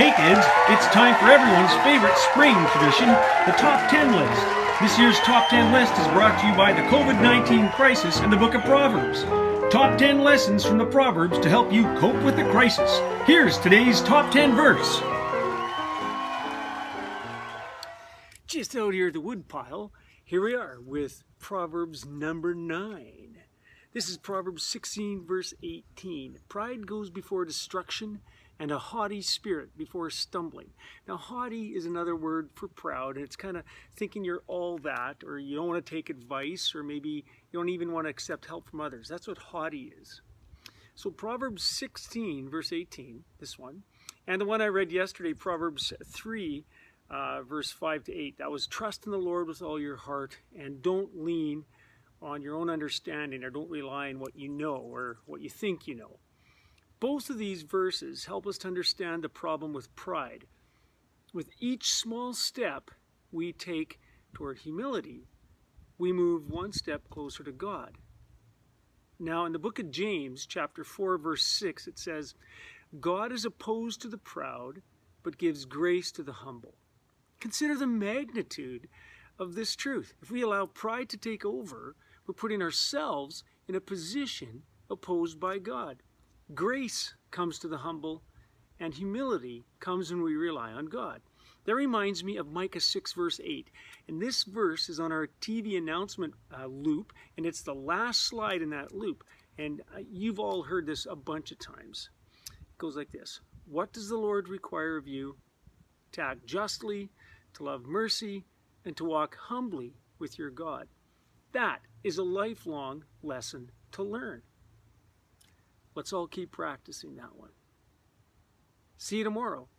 Hey kids, it's time for everyone's favorite spring tradition, the Top 10 list. This year's Top 10 list is brought to you by the COVID-19 crisis and the book of Proverbs. Top 10 lessons from the Proverbs to help you cope with the crisis. Here's today's Top 10 verse. Just out here at the woodpile, here we are with Proverbs number 9. This is Proverbs 16 verse 18. Pride goes before destruction, and a haughty spirit before stumbling. Now, haughty is another word for proud, and it's kind of thinking you're all that, or you don't want to take advice, or maybe you don't even want to accept help from others. That's what haughty is. So Proverbs 16 verse 18, this one, and the one I read yesterday, Proverbs 3 verse 5 to 8, that was trust in the Lord with all your heart, and don't lean on your own understanding, or don't rely on what you know or what you think you know. Both of these verses help us to understand the problem with pride. With each small step we take toward humility, we move one step closer to God. Now, in the book of James, chapter 4, verse 6, it says, God is opposed to the proud, but gives grace to the humble. Consider the magnitude of this truth. If we allow pride to take over, we're putting ourselves in a position opposed by God. Grace comes to the humble, and humility comes when we rely on God. That reminds me of Micah 6 verse 8. And this verse is on our TV announcement loop, and it's the last slide in that loop. And you've all heard this a bunch of times. It goes like this. What does the Lord require of you? To act justly, to love mercy, and to walk humbly with your God. That is a lifelong lesson to learn. Let's all keep practicing that one. See you tomorrow.